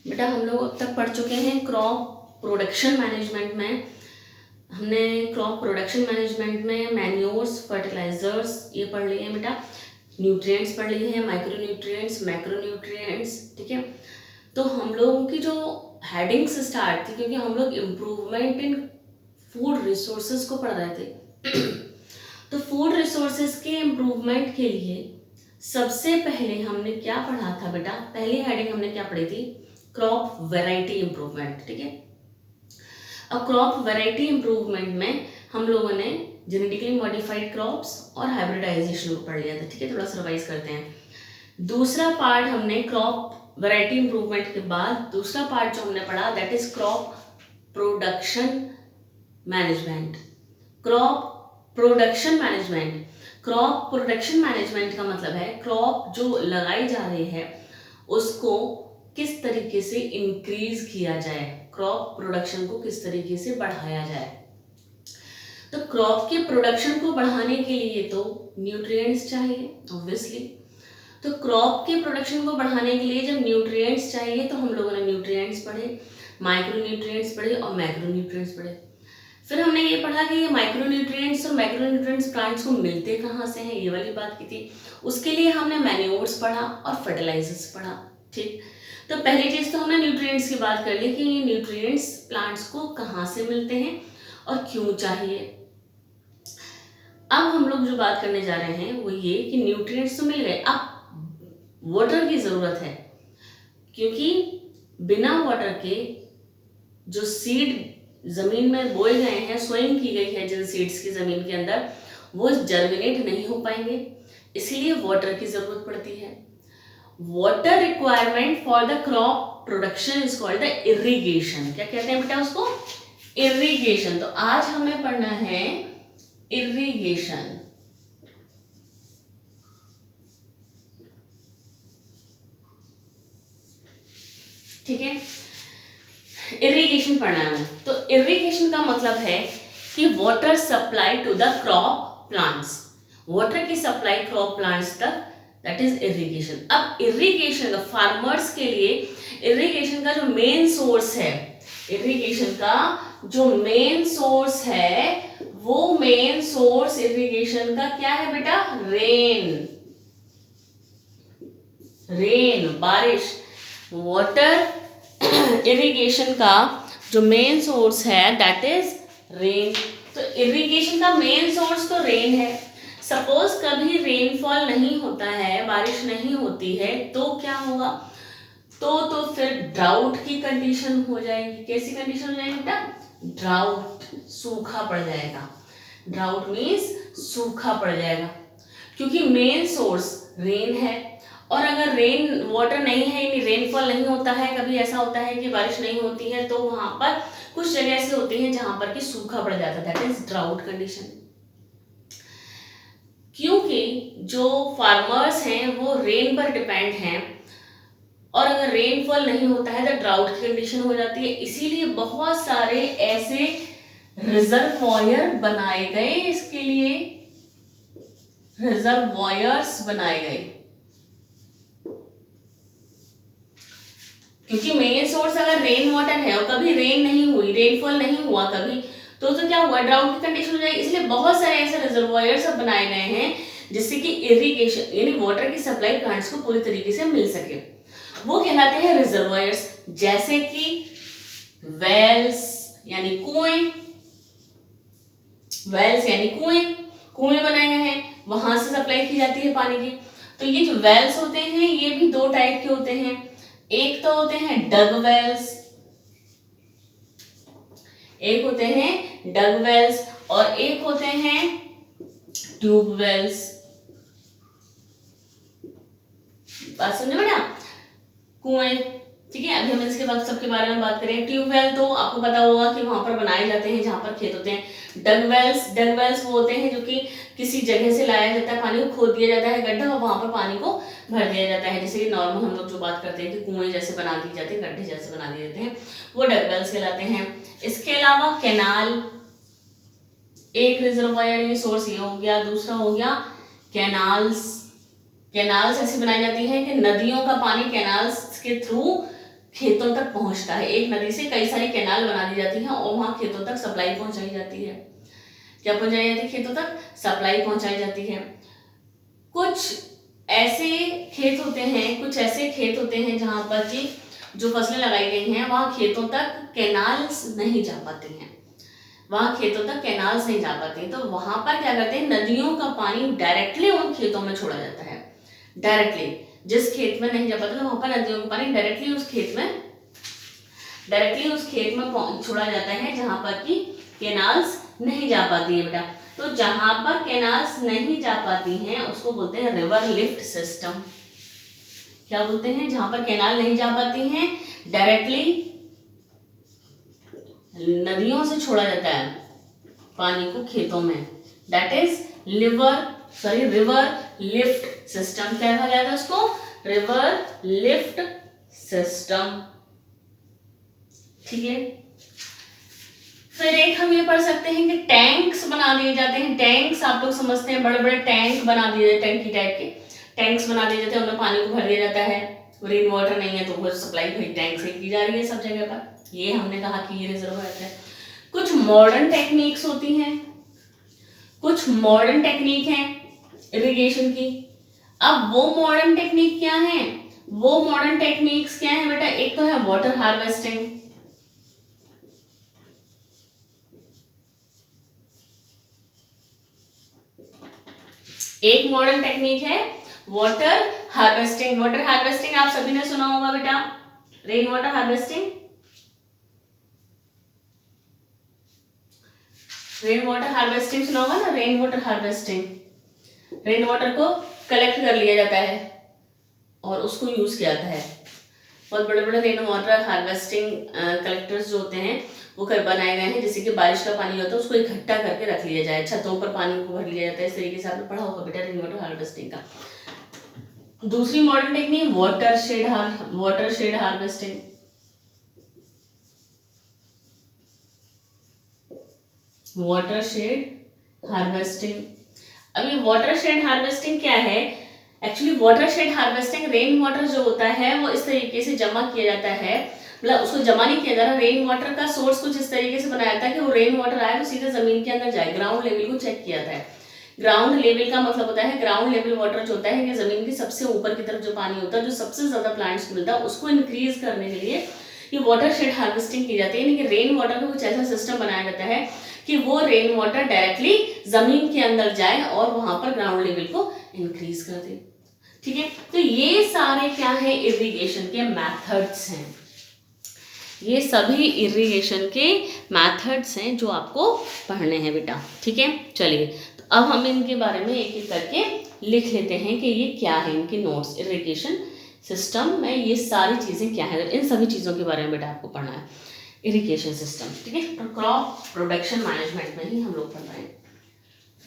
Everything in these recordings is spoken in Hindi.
बेटा हम लोग अब तक पढ़ चुके हैं क्रॉप प्रोडक्शन मैनेजमेंट में। हमने क्रॉप प्रोडक्शन मैनेजमेंट में मैन्योर्स, फर्टिलाइजर्स ये पढ़ लिए हैं बेटा, न्यूट्रिएंट्स पढ़ लिए हैं, माइक्रो न्यूट्रिएंट्स, मैक्रो न्यूट्रिएंट्स, ठीक है। तो हम लोगों की जो हेडिंग से स्टार्ट थी, क्योंकि हम लोग इम्प्रूवमेंट इन फूड रिसोर्सेज को पढ़ रहे थे तो फूड रिसोर्सेज के इम्प्रूवमेंट के लिए सबसे पहले हमने क्या पढ़ा था बेटा, पहली हेडिंग हमने क्या पढ़ी थी, क्रॉप वैरायटी इम्प्रूवमेंट, ठीक है। अब क्रॉप वैरायटी इम्प्रूवमेंट में हम लोगों ने जेनेटिकली मॉडिफाइड क्रॉप्स और हाइब्रिडाइजेशन को पढ़ लिया था, ठीक है। थोड़ा सा रिवाइज करते हैं। दूसरा पार्ट हमने क्रॉप वैरायटी इम्प्रूवमेंट के बाद दूसरा पार्ट जो हमने पढ़ा that is crop production management. Crop production management, crop production management का मतलब है क्रॉप जो लगाई जा रही है उसको किस तरीके से इंक्रीज किया जाए, क्रॉप प्रोडक्शन को किस तरीके से बढ़ाया जाए। तो क्रॉप के प्रोडक्शन को बढ़ाने के लिए तो न्यूट्रिएंट्स चाहिए ऑब्वियसली। तो क्रॉप के प्रोडक्शन को बढ़ाने के लिए जब न्यूट्रिएंट्स चाहिए तो हम लोगों ने न्यूट्रिएंट्स पढ़े, माइक्रो न्यूट्रिएंट्स पढ़े और मैक्रो न्यूट्रिएंट्स पढ़े। फिर हमने ये पढ़ा कि ये माइक्रो न्यूट्रिएंट्स और मैक्रो न्यूट्रिएंट्स प्लांट्स को मिलते कहाँ से हैं, ये वाली बात की थी। उसके लिए हमने मैन्योर्स पढ़ा और फर्टिलाइजर्स पढ़ा, ठीक। तो पहली चीज तो हमने न्यूट्रिएंट्स की बात कर ली कि ये न्यूट्रिएंट्स प्लांट्स को कहाँ से मिलते हैं और क्यों चाहिए। अब हम लोग जो बात करने जा रहे हैं वो ये कि न्यूट्रिएंट्स तो मिल गए, अब वाटर की जरूरत है, क्योंकि बिना वाटर के जो सीड जमीन में बोए गए हैं, सोइंग की गई है जिन सीड्स की जमीन के अंदर, वो जर्मिनेट नहीं हो पाएंगे, इसीलिए वाटर की जरूरत पड़ती है। Water requirement for the crop production is called the irrigation. क्या कहते हैं बेटा उसको, इरिगेशन। तो आज हमें पढ़ना है इरिगेशन, ठीक है। इरिगेशन पढ़ना है। तो इरिगेशन का मतलब है कि water supply to the crop plants, water की सप्लाई क्रॉप प्लांट्स तक, दैट इज इरिगेशन। अब इरिगेशन का फार्मर्स के लिए इरिगेशन का जो मेन सोर्स है, इरिगेशन का जो मेन सोर्स है वो मेन सोर्स इरिगेशन का क्या है बेटा, रेन, रेन, बारिश। वाटर इरिगेशन का जो मेन सोर्स है दैट इज रेन। तो इरिगेशन का मेन सोर्स तो रेन है। सपोज कभी रेनफॉल नहीं होता है, बारिश नहीं होती है, तो क्या होगा, तो फिर ड्राउट की कंडीशन हो जाएगी। कैसी कंडीशन हो जाएगी बेटा, ड्राउट, सूखा पड़ जाएगा। ड्राउट मीन्स सूखा पड़ जाएगा, क्योंकि मेन सोर्स रेन है। और अगर रेन वाटर नहीं है, यानी रेनफॉल नहीं होता है, कभी ऐसा होता है कि बारिश नहीं होती है, तो वहां पर कुछ जगह ऐसे होती हैं जहां पर कि सूखा पड़ जाता है, दैट इज ड्राउट कंडीशन। क्योंकि जो फार्मर्स हैं वो रेन पर डिपेंड हैं, और अगर रेनफॉल नहीं होता है तो ड्राउट की कंडीशन हो जाती है। इसीलिए बहुत सारे ऐसे रिजर्वॉयर बनाए गए, इसके लिए रिजर्वॉयर्स बनाए गए, क्योंकि मेन सोर्स अगर रेन वाटर है और कभी रेन नहीं हुई, रेनफॉल नहीं हुआ कभी, तो क्या हुआ, ड्राउट की कंडीशन हो जाएगी। इसलिए बहुत सारे ऐसे रिजर्वॉयर्स अब बनाए गए हैं जिससे कि इरिगेशन यानी वाटर की सप्लाई प्लांट्स को पूरी तरीके से मिल सके, वो कहलाते हैं रिजर्वॉयर्स। जैसे कि वेल्स यानी कुएं, वेल्स यानी कुएं, कुएं बनाए गए हैं, वहां से सप्लाई की जाती है पानी की। तो ये जो वेल्स होते हैं ये भी दो टाइप के होते हैं, एक तो होते हैं डग वेल्स, एक होते हैं डग वेल्स और एक होते हैं ट्यूब वेल्स। बात समझे बेटा, कुएं, ठीक है। अभी हम इसके बाद सबके बारे में बात करें। ट्यूबवेल तो आपको पता होगा कि वहां पर बनाए जाते हैं जहां पर खेत होते हैं। डग वेल्स वो होते हैं जो कि किसी जगह से लाया जाता है, पानी को खोद दिया जाता है गड्ढा और वहां पर पानी को भर दिया जाता है। जैसे कि नॉर्मल हम लोग जो बात करते हैं कि कुएं जैसे बना दिए जाते हैं, गड्ढे जैसे बना दिए जाते हैं, वो डग वेल्स कहलाते हैं। इसके अलावा कैनाल, एक रिजर्वायर सोर्स ये हो गया, दूसरा हो गया कैनाल्स। कैनाल्स ऐसी बनाई जाती है कि नदियों का पानी कैनाल्स के थ्रू खेतों तक पहुंचता है। एक नदी से कई सारी कैनाल बना दी जाती हैं और वहां खेतों तक सप्लाई पहुंचाई जाती है। क्या पहुंचाई जाती है? खेतों तक सप्लाई पहुंचाई जाती है। कुछ ऐसे खेत होते हैं जहां पर कि जो फसलें लगाई गई हैं वहां खेतों तक कैनाल्स नहीं जा पाती हैं, तो वहां पर क्या करते हैं, नदियों का पानी डायरेक्टली उन खेतों में छोड़ा जाता है। डायरेक्टली जिस खेत में नहीं जा पाता, तो वहां पर नदियों का पानी डायरेक्टली उस खेत में छोड़ा जाता है जहां पर कि कैनाल्स नहीं जा पाती है बेटा। तो जहां पर कैनाल्स नहीं जा पाती हैं उसको बोलते हैं रिवर लिफ्ट सिस्टम। क्या बोलते हैं? जहां पर कैनाल नहीं जा पाती हैं, डायरेक्टली नदियों से छोड़ा जाता है पानी को खेतों में, that is river lift system. क्या कहा जाता है उसको? River lift system. ठीक है। फिर एक हम ये पढ़ सकते हैं कि टैंक्स बना दिए जाते हैं। टैंक्स आप लोग समझते हैं, बड़े बड़े टैंक बना दिए जाते हैं, टैंकी टाइप के टैंक्स बना दिए जाते हैं, उनमें पानी को भर दिया जाता है। रेन वाटर नहीं है तो वो सप्लाई भाई टैंक से की जा रही है सब जगह पर। ये हमने कहा कि ये रिजर्व है। कुछ मॉडर्न टेक्निक्स होती हैं, कुछ मॉडर्न टेक्निक है इरिगेशन की। अब वो मॉडर्न टेक्निक क्या है? वो मॉडर्न टेक्निक्स क्या है बेटा? एक तो है वाटर हार्वेस्टिंग, एक मॉडर्न टेक्निक है वाटर हार्वेस्टिंग। वाटर हार्वेस्टिंग आप सभी ने सुना होगा बेटा, rain water harvesting. Rain water harvesting सुना होगा ना, rain water harvesting. Rain water को कलेक्ट कर लिया जाता है और उसको यूज किया जाता है। बहुत बड़े बड़े रेन वाटर हार्वेस्टिंग कलेक्टर्स जो होते हैं वो बनाए गए हैं, जैसे कि बारिश का पानी होता है उसको इकट्ठा करके रख लिया जाए, छतों पर पानी को भर लिया जाता है। इस तरीके से आपने पढ़ा होगा बेटा रेन वाटर हार्वेस्टिंग का। दूसरी modern technique water shade harvesting. Water shade harvesting. अब ये वाटर शेड हार्वेस्टिंग क्या है? Actually water shade harvesting, rain water जो होता है वो इस तरीके से जमा किया जाता है, मतलब उसको जमा नहीं किया जा रहा, रेन वाटर का सोर्स कुछ इस तरीके से बनाया जाता है कि वो रेन वाटर आए तो सीधे जमीन के अंदर जाए, ग्राउंड लेवल को चेक किया जाता है। ग्राउंड लेवल का मतलब होता है, ग्राउंड लेवल वाटर जो होता है कि जमीन की सबसे ऊपर की तरफ जो पानी होता है, जो सबसे ज्यादा प्लांट्स को मिलता है, उसको इंक्रीज करने के लिए ये वाटर शेड हार्वेस्टिंग की जाती है। यानी कि रेन वाटर का कुछ ऐसा सिस्टम बनाया जाता है कि वो रेन वाटर डायरेक्टली जमीन के अंदर जाए और वहां पर ग्राउंड लेवल को इंक्रीज कर दे। ठीक है, तो ये सारे क्या है? इरिगेशन के मेथड्स हैं। ये सभी इरिगेशन के मेथड्स हैं जो आपको पढ़ने हैं बेटा। ठीक है, चलिए तो अब हम इनके बारे में एक एक करके लिख लेते हैं कि ये क्या है, इनके नोट्स। इरिगेशन सिस्टम में ये सारी चीज़ें क्या है, इन सभी चीज़ों के बारे में बेटा आपको पढ़ना है। इरिगेशन सिस्टम, ठीक है, तो क्रॉप प्रोडक्शन मैनेजमेंट में ही हम लोग पढ़ रहे हैं।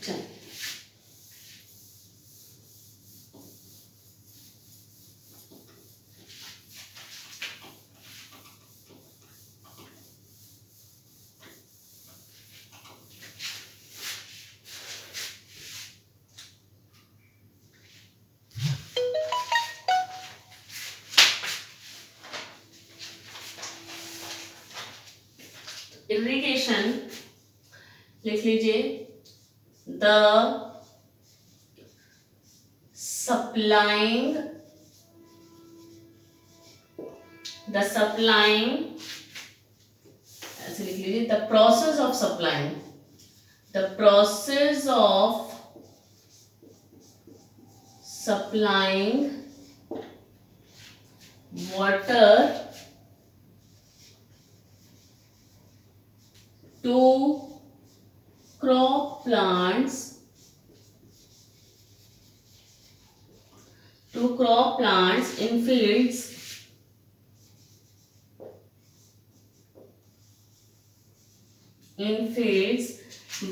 चलिए इरिगेशन लिख लीजिए, द सप्लाइंग ऐसे लिख लीजिए, the process of supplying water to crop plants in fields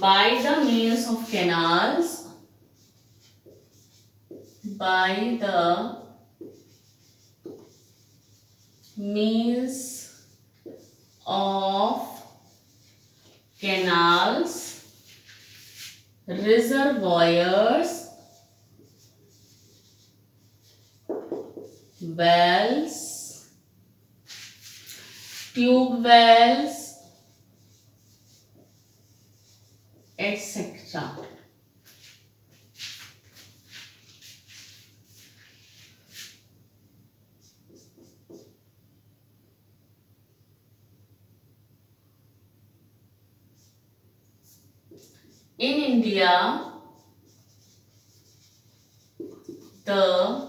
by the means of canals, reservoirs, wells tube wells, etc. In India, the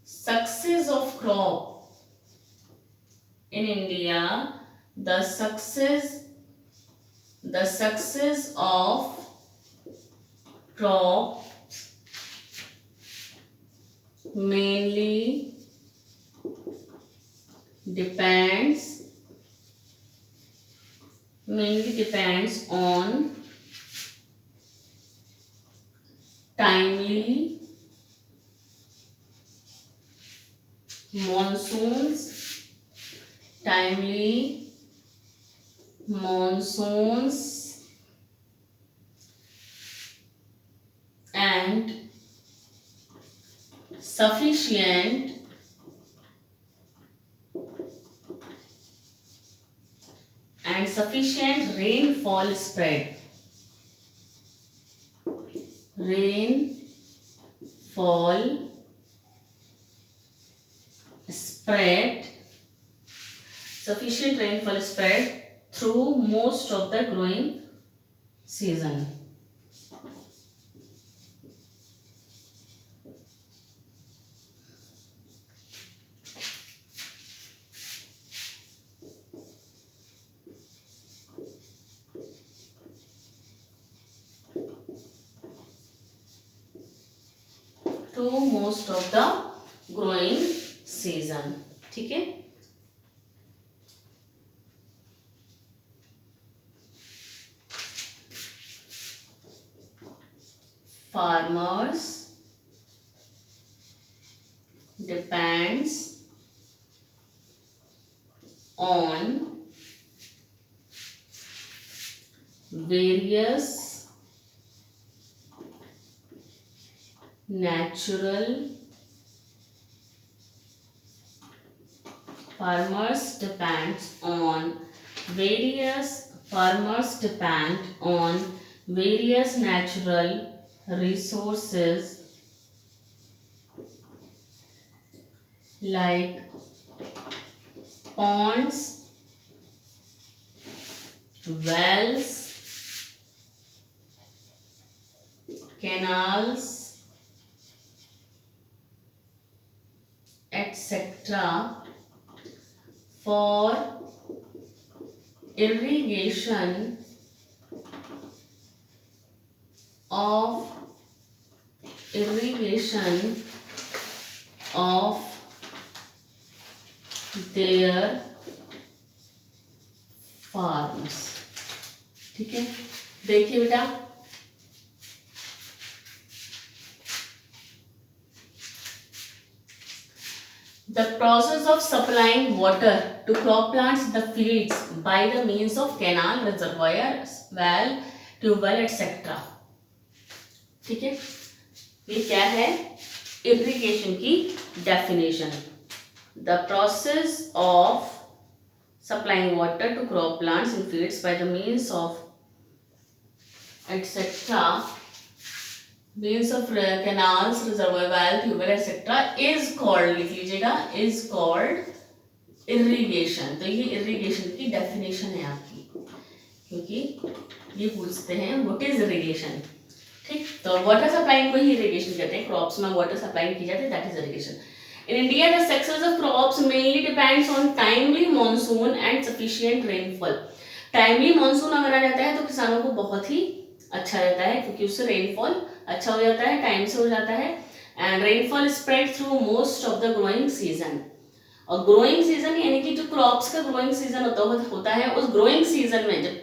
success of crop in India, the success of crop mainly depends on timely monsoons, and sufficient rainfall spread. Sufficient rainfall spread through most of the growing season. Through most of the growing season. ठीक है. Farmers depends on various natural resources like ponds, wells, canals, etc. for irrigation of their farms. ठीक है. देखिए बेटा, the process of supplying water to crop plants in the fields by the means of canal, reservoir, well, tubewell etc. ठीक है. ये क्या है? इरिगेशन की definition. The process of supplying water to crop plants in fields by the means of etc. means of canals, reservoir, well, tubewell etc. is called, लिख लीजिएगा, is called irrigation. तो ये irrigation की डेफिनेशन है आपकी, क्योंकि ये पूछते हैं व्हाट इज इरिगेशन. ठीक. तो वाटर सप्लाइंग को ही इरिगेशन कहते हैं. क्रॉप्स में वाटर सप्लाइंग की जाती है, that is irrigation. In India, the success of crops mainly depends on timely monsoon and sufficient rainfall. Timely monsoon अगर आ जाता है तो किसानों को बहुत ही अच्छा रहता है, क्योंकि उससे रेनफॉल अच्छा हो जाता है, टाइम से हो जाता है. And rainfall spread through most of the growing season. और ग्रोइंग सीजन यानी कि जो क्रॉप्स का ग्रोइंग सीजन होता है, उस ग्रोइंग सीजन में जब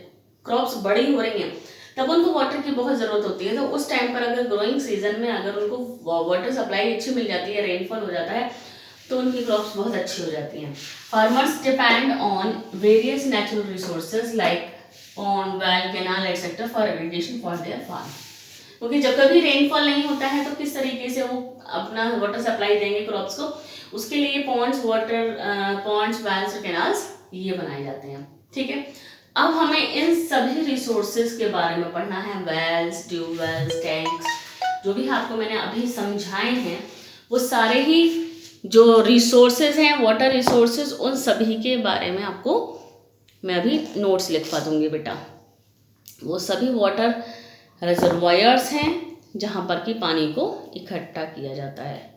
क्रॉप्स बड़ी हो रही हैं तब उनको वाटर की बहुत ज़रूरत होती है. तो उस टाइम पर अगर ग्रोइंग सीजन में अगर उनको वाटर सप्लाई अच्छी मिल जाती है, रेनफॉल हो जाता है, तो उनकी क्रॉप्स बहुत अच्छी हो जाती हैं. Farmers depend on various natural resources like pond, well, canal etcetera for irrigation for their farm. क्योंकि जब कभी रेनफॉल नहीं होता है तो किस तरीके से वो अपना वाटर सप्लाई देंगे क्रॉप्स को, उसके लिए पॉन्ड्स, वेल्स और कैनाल्स ये बनाए जाते हैं। ठीक है, अब हमें इन सभी रिसोर्सेज के बारे में पढ़ना है। वेल्स, ट्यूबवेल्स, टैंक्स, जो भी आपको मैंने अभी समझाए हैं वो सारे ही जो रिसोर्सेज हैं, वाटर रिसोर्सेज, उन सभी के बारे में आपको मैं अभी नोट्स लिखवा दूंगी बेटा। वो सभी वाटर रिजर्वायर्स हैं जहाँ पर कि पानी को इकट्ठा किया जाता है।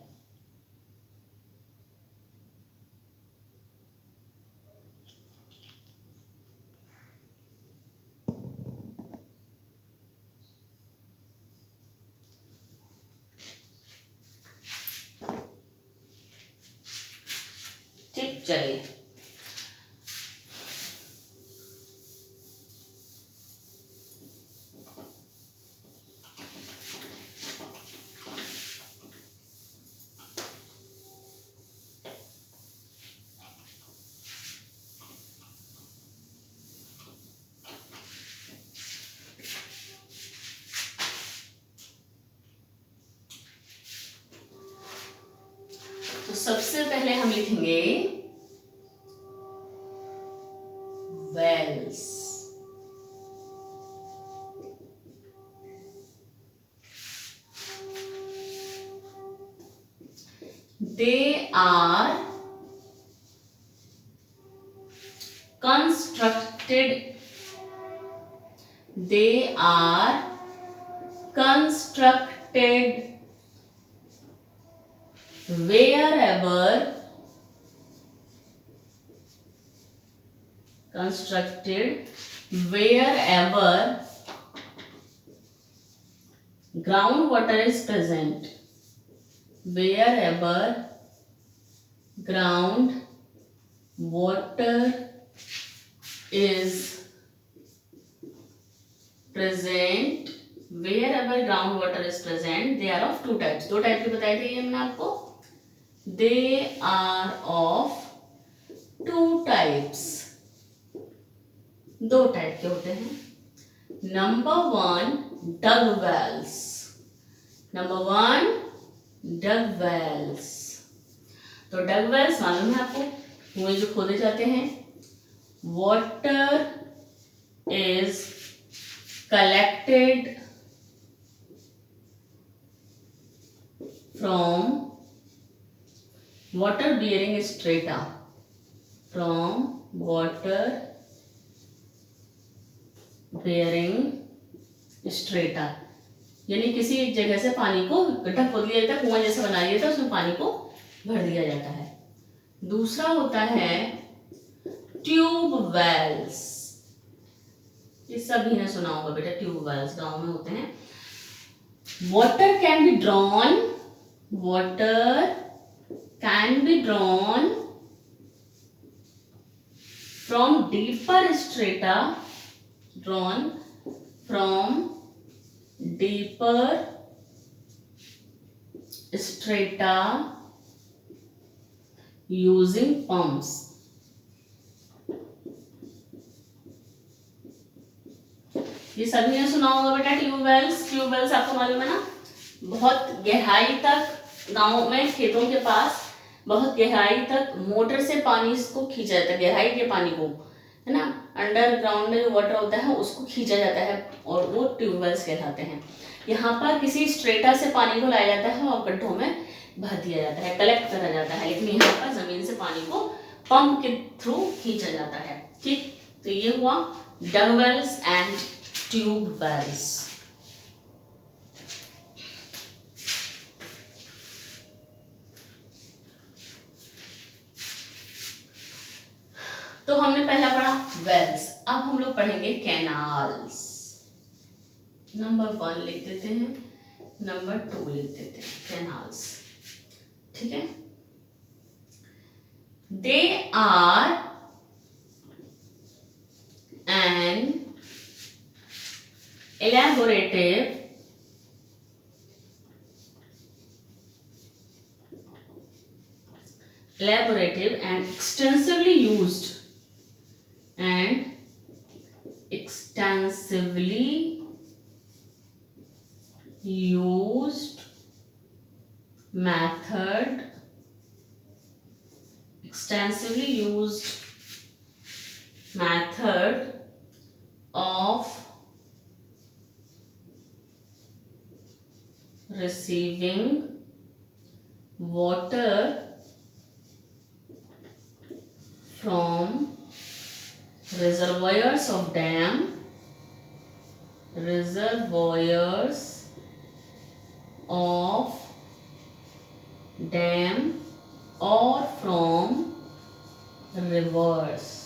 ठीक, चलिए तो सबसे पहले हम लिखेंगे Wales. They are constructed. They are constructed wherever groundwater is present. Wherever groundwater is present, they are of two types. दो टाइप के बताए थे ये हमने आपको। They are of two types. दो टाइप के होते हैं। नंबर वन, डग वेल्स। तो डग वेल्स मालूम है आपको, कुएं जो खोदे जाते हैं। Water is collected from water bearing strata, यानी किसी एक जगह से पानी को गड्ढा खोद लिया जाता है, कुआं जैसा बना दिया जाता है, उसमें पानी को भर दिया जाता है। दूसरा होता है ट्यूब वेल्स। ये सभी ने सुना होगा बेटा, ट्यूब वेल्स गांव में होते हैं। Water can be drawn from deeper strata, using pumps. ये सभी ने सुना होगा बेटा ट्यूबवेल्स आपको मालूम है ना, बहुत गहराई तक गांव में खेतों के पास बहुत गहराई तक मोटर से पानी को खींचा जाता है, गहराई के पानी को, है ना, अंडरग्राउंड में जो वाटर होता है उसको खींचा जाता है और वो ट्यूबवेल्स कहलाते हैं। यहाँ पर किसी स्ट्रेटा से पानी को लाया जाता है और गड्ढों में भर दिया जाता है, कलेक्ट करा जाता है, लेकिन यहाँ पर जमीन से पानी को पंप के थ्रू खींचा जाता है। ठीक, तो ये हुआ डग वेल्स एंड ट्यूब वेल्स। तो हमने पहला पढ़ा वेल्स, अब हम लोग पढ़ेंगे कैनाल्स। नंबर 1 लिख देते हैं, नंबर 2 लिख देते हैं, कैनाल्स। ठीक है, they are an elaborative and extensively used method, extensively used method of receiving water from reservoirs of dam, reservoirs of dam or from rivers.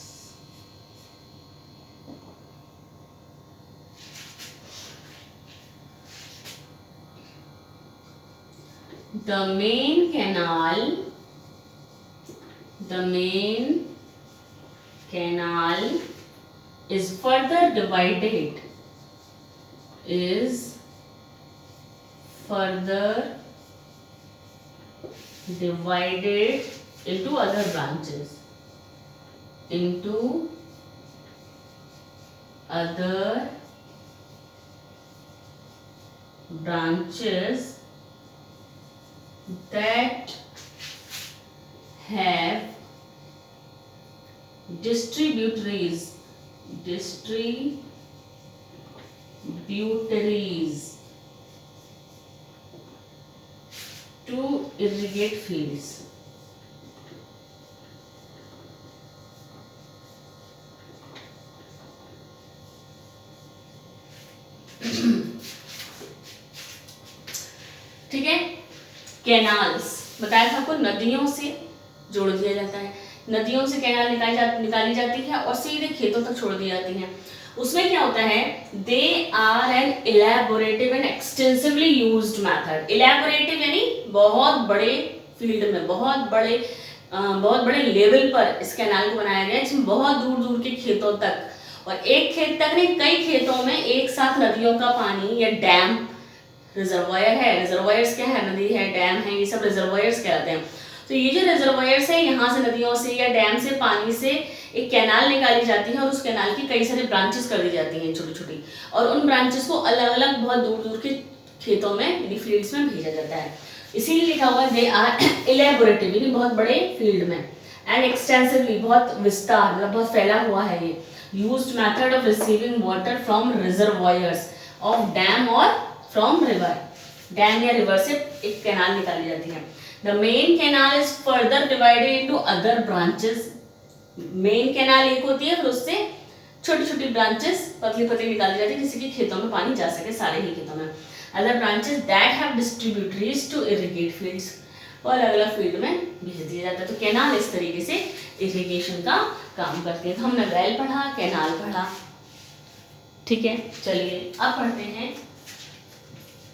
The main canal is further divided into other branches, that have distributaries to irrigate fields. ठीक है। कैनाल्स बताया था आपको, नदियों से जोड़ दिया जाता है, नदियों से कैनाल निकाली जाती है और सीधे खेतों तक छोड़ दी जाती हैं। उसमें क्या होता है, they are an elaborative and extensively used method. Elaborative यानी बहुत बड़े फील्ड में, बहुत बड़े लेवल पर इस कैनाल को बनाया गया है, जिसमें बहुत दूर दूर के खेतों तक, और एक खेत तक नहीं कई खेतों में एक साथ नदियों का पानी या डैम, रिजर्वायर है, रिजर्वायर्स क्या है, नदी है, डैम है, ये सब रिजर्वायर्स कहलाते हैं। तो ये जो रिजर्वायर्स है, यहाँ से नदियों से या डैम से पानी से एक कैनाल निकाली जाती है और उस कैनाल की कई सारे ब्रांचेस कर दी जाती हैं छोटी छोटी, और उन ब्रांचेस को अलग अलग बहुत दूर दूर के खेतों में यानी फील्ड्स में भेजा जाता है। इसीलिए लिखा हुआ है दे आर इलेबोरेटिव यानी बहुत बड़े फील्ड में, एंड एक्सटेंसिवली बहुत विस्तार मतलब बहुत फैला हुआ है ये, used method of receiving water from reservoirs of dam और फ्रॉम रिवर, डैम या रिवर से एक कैनाल निकाली जाती है। The main canal is further divided into other branches. Main canal एक होती है, फिर उससे छोटी छोटी ब्रांचेस पतली पतली निकाली जाती है, जिससे कि खेतों में पानी जा सके, सारे ही खेतों में। Other branches that have distributaries to irrigate fields, वो अलग अलग फील्ड में भेज दिया जाता है। तो कैनाल इस तरीके से इरिगेशन का काम करती है। तो हमने वेल पढ़ा, कैनाल पढ़ा, ठीक है। चलिए अब पढ़ते हैं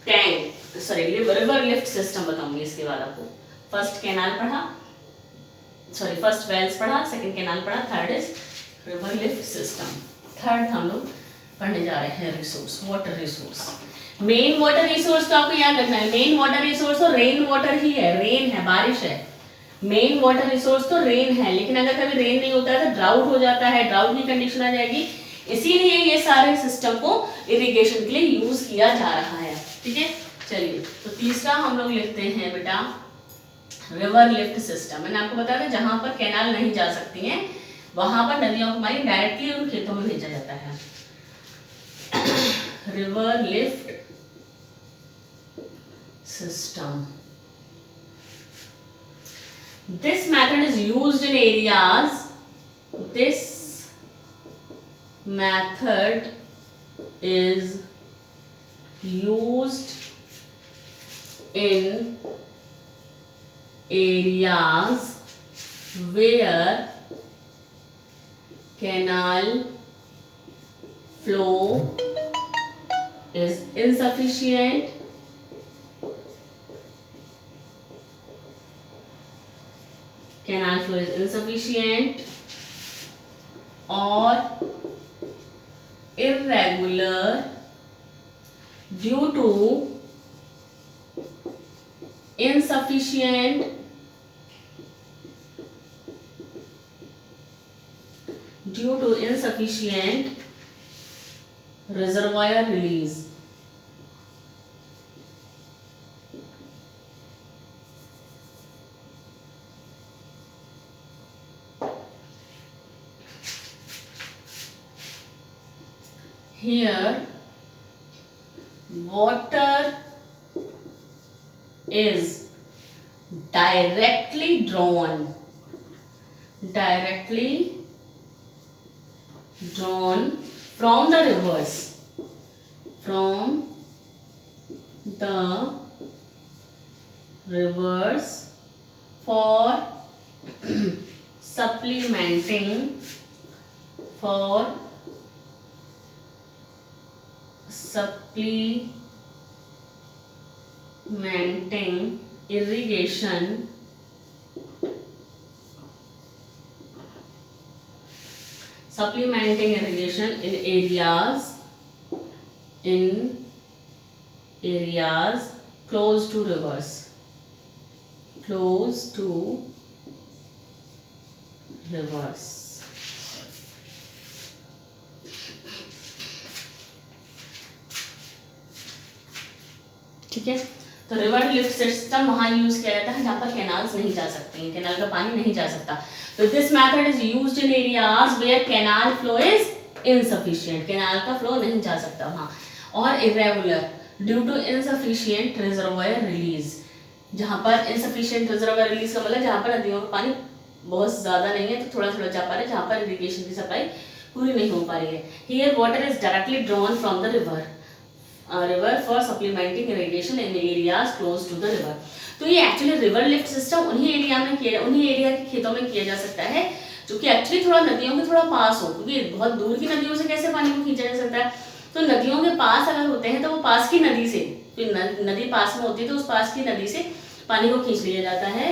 रिवर लिफ्ट सिस्टम बताऊंगी इसके बाद आपको। फर्स्ट कैनाल पढ़ा, फर्स्ट वेल्स पढ़ा, सेकंड कैनाल पढ़ा, third is river lift system. Third हम लोग पढ़ने जा रहे हैं resource, water resource. Main water resource तो आपको याद रखना है, मेन वाटर रिसोर्स तो रेन वाटर ही है, रेन है, बारिश है। मेन वाटर रिसोर्स तो रेन है, लेकिन अगर कभी रेन नहीं होता है तो ड्राउट हो जाता है, ड्राउट की कंडीशन आ जाएगी, इसीलिए ये सारे सिस्टम को इरिगेशन के लिए यूज किया जा रहा है, ठीक है। चलिए तो तीसरा हम लोग लिखते हैं बेटा रिवर लिफ्ट सिस्टम। मैंने आपको बताया था जहां पर कैनाल नहीं जा सकती हैं वहां पर नदियों को पानी डायरेक्टली उन खेतों में भेजा जाता है। River lift system, this method is used in areas, this method is used in areas where canal flow is insufficient, or irregular due to insufficient reservoir release, here water is directly drawn from the rivers, for supplementing irrigation in areas close to rivers. ठीक है, तो रिवर लिफ्ट सिस्टम वहां यूज किया जाता है जहां पर कैनाल्स नहीं जा सकते हैं, कैनाल का पानी नहीं जा सकता. तो this method is used in areas where canal flow is insufficient, canal का फ्लो नहीं जा सकता वहां. और irregular due to insufficient reservoir release, जहां पर इनसफिशिएंट रिजर्वायर रिलीज का मतलब जहां पर नदियों का पानी बहुत ज्यादा नहीं है तो थोड़ा थोड़ा जा पा रहा है, जहां पर इरिगेशन की सप्लाई पूरी नहीं हो पा रही है. Here water is directly drawn from the river for supplementing irrigation in areas close to the river. तो ये एक्चुअली रिवर लिफ्ट सिस्टम उन्हीं एरिया के खेतों में किया जा सकता है जो कि एक्चुअली थोड़ा नदियों के थोड़ा पास हो, क्योंकि बहुत दूर की नदियों से कैसे पानी को खींचा जा सकता है. तो नदियों के पास अगर होते हैं तो वो पास की नदी से, नदी पास में होती है तो उस पास की नदी से पानी को खींच लिया जाता है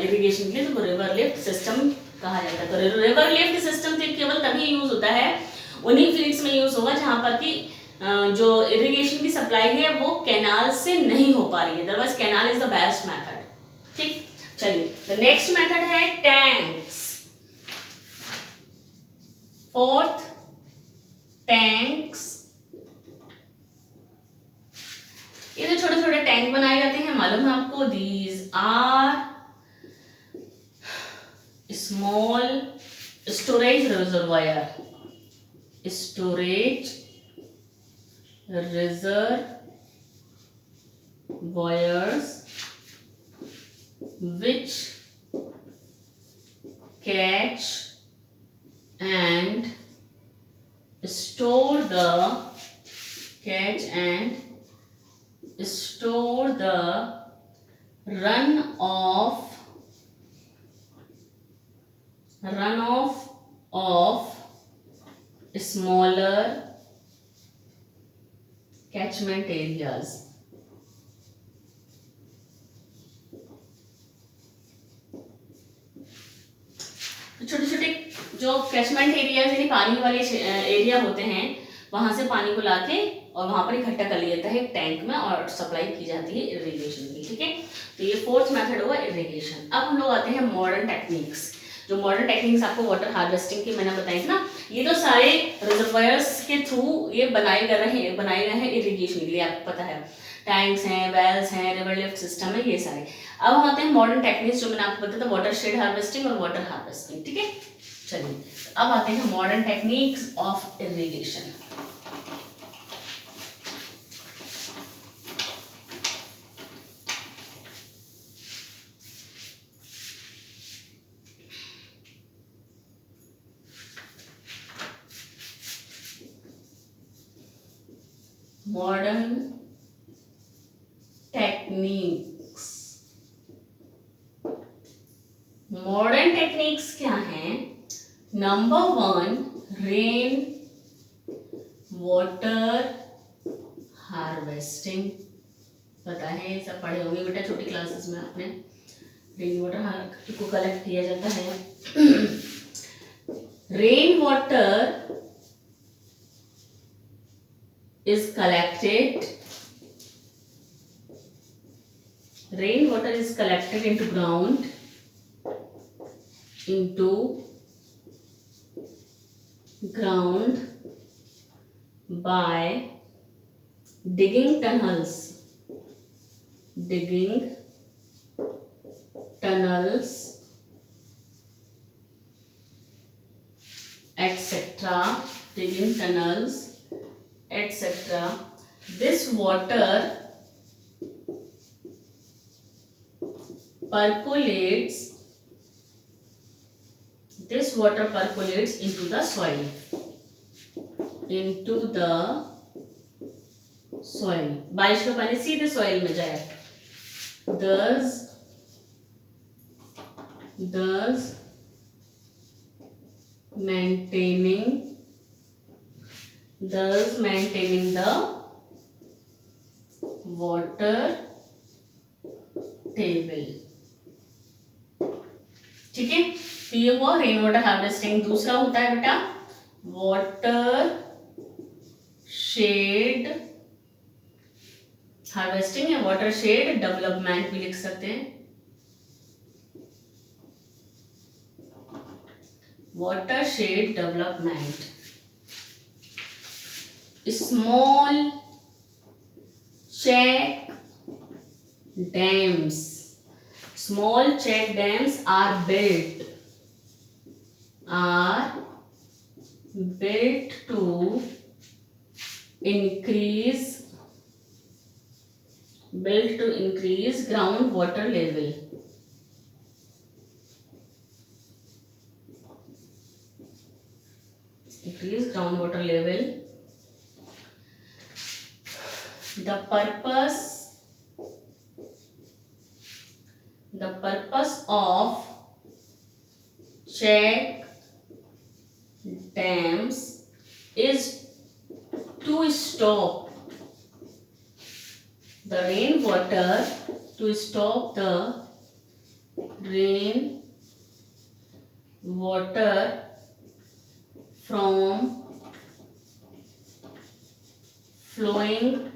इरिगेशन के लिए, तो रिवर लिफ्ट सिस्टम कहा जाता है. तो रिवर लिफ्ट सिस्टम केवल तभी यूज होता है, उन्हीं फील्ड्स में यूज होगा जहां पर की जो इरिगेशन की सप्लाई है वो कैनाल से नहीं हो पा रही है. Otherwise canal is the best method. ठीक, चलिए द नेक्स्ट मेथड है टैंक्स. Fourth, tanks. ये जो छोटे छोटे टैंक बनाए जाते हैं मालूम है आपको, these are small storage reservoir which catch and store the runoff of smaller catchment areas. छोटे छोटे जो कैचमेंट एरियाज यानी पानी वाले एरिया होते हैं वहां से पानी को लाके और वहां पर इकट्ठा कर लिया जाता है टैंक में और सप्लाई की जाती है इरिगेशन की. ठीक है, तो ये फोर्थ मेथड हुआ इरिगेशन. अब हम लोग आते हैं मॉडर्न टेक्निक्स. जो मॉडर्न टेक्निक्स आपको वाटर हार्वेस्टिंग की मैंने बताई थी ना, ये तो सारे रिजर्वायर्स के थ्रू ये बनाए गए हैं इरिगेशन के लिए. आपको पता है टैंक्स हैं, वेल्स हैं, रिवर लिफ्ट सिस्टम है, ये सारे. अब हम आते हैं मॉडर्न टेक्निक्स जो मैंने आपको बताया था, वाटर शेड हार्वेस्टिंग और वाटर हार्वेस्टिंग. ठीक है, चलिए अब आते हैं modern techniques of irrigation. Modern techniques क्या है? Number 1, rain water harvesting. पता है, सब पढ़े होंगे बेटा छोटी क्लासेस में आपने. रेन वाटर को कलेक्ट किया जाता है. Rain water is collected into ground by digging tunnels etc. etc. This water percolates into the soil, बारिश का पानी सीधे सॉइल में जाए, thus maintaining the water table। ठीक है, तो ये हुआ रेन वाटर हार्वेस्टिंग। दूसरा होता है बेटा वाटर शेड हार्वेस्टिंग या वाटर शेड डेवलपमेंट भी लिख सकते हैं। Water shade development, small check dams are built to increase groundwater level। The purpose of check dams is to stop the rainwater from flowing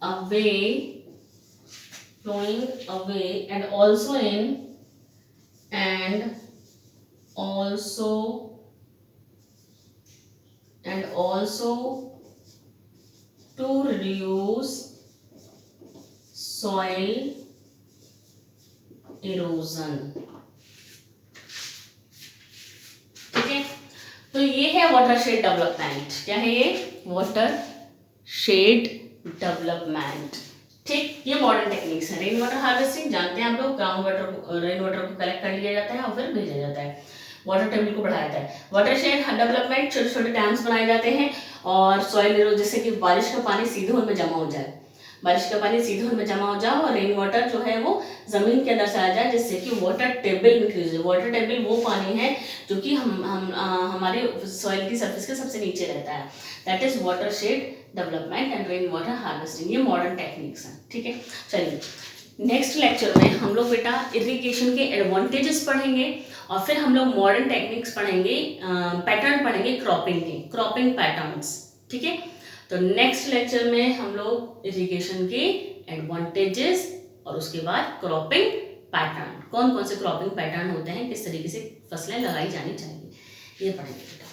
away and also to reduce soil erosion। ठीक है, तो ये है वाटर शेड डेवलपमेंट। क्या है ये? Water shade development. ठीक, ये मॉडर्न टेक्निक्स है। रेन वाटर हार्वेस्टिंग जानते हैं आप लोग, रेन वाटर को कलेक्ट कर लिया जाता है और फिर भेजा जाता है, वाटर टेबल को बढ़ाया जाता है। वाटर शेड डेवलपमेंट, छोटे छोटे डैम्स बनाए जाते हैं और सॉइल एरोजन, जैसे कि बारिश का पानी सीधे उनमें जमा हो जाए, और रेन वाटर जो है वो जमीन के अंदर से आ जाए, जिससे कि वाटर टेबल इंक्रीज हो। वाटर टेबल वो पानी है जो कि हमारे सॉइल की सरफेस के सबसे नीचे रहता है। That is water shade development and rain water harvesting. ये मॉडर्न टेक्निक्स हैं। ठीक है, चलिए नेक्स्ट लेक्चर में हम लोग बेटा इरिगेशन के एडवांटेजेस पढ़ेंगे और फिर हम लोग मॉडर्न टेक्निक्स पढ़ेंगे, पैटर्न पढ़ेंगे क्रॉपिंग पैटर्न्स। ठीक है, तो नेक्स्ट लेक्चर में हम लोग इरिगेशन के एडवांटेजेस और उसके बाद क्रॉपिंग पैटर्न, कौन कौन से क्रॉपिंग पैटर्न होते हैं, किस तरीके से फसलें लगाई जानी चाहिए, ये पढ़ेंगे बेटा।